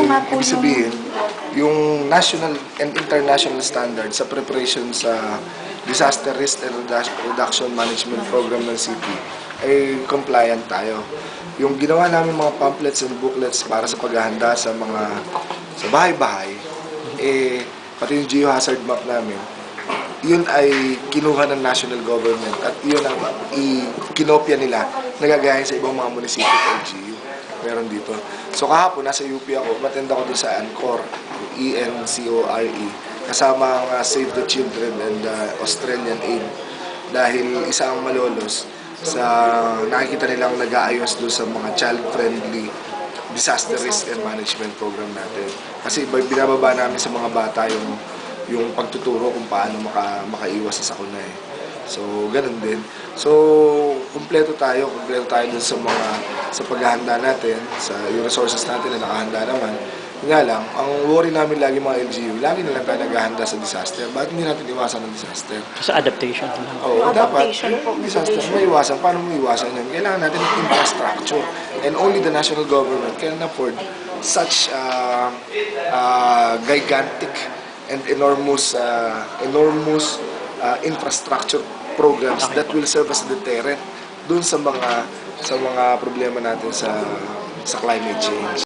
nga po ibig sabihin, yung national and international standard sa preparation sa disaster risk and reduction management program ng city ay compliant tayo. Yung ginawa namin mga pamphlets and booklets para sa paghahanda sa bahay-bahay, pati yung geohazard map namin, yun ay kinuha ng national government at yun ang kinopya nila nagagahin sa ibang mga munisipyo at LGU. Meron dito. So kahapon, nasa UP ako, umattend ako doon sa ENCORE, ENCORE, kasama ang Save the Children and Australian Aid. Dahil isa ang malolos sa nakikita nilang nag-aayos doon sa mga child-friendly disaster risk and management program natin. Kasi binababa namin sa mga bata yung pagtuturo kung paano makaiwas sa sakuna eh. So, ganun din. So, kumpleto tayo dun sa paghahanda natin, sa yung resources natin na nakahanda naman. Nga lang, ang worry namin lagi mga LGU, lagi na lang tayo naghahanda sa disaster. Bakit hindi natin iwasan ng disaster? Sa adaptation. Oo, dapat disaster, maiwasan. Paano maiwasan yun? Kailangan natin ng infrastructure. And only the national government can afford such gigantic and enormous infrastructure programs that will serve as deterrent dun sa mga problema natin sa climate change.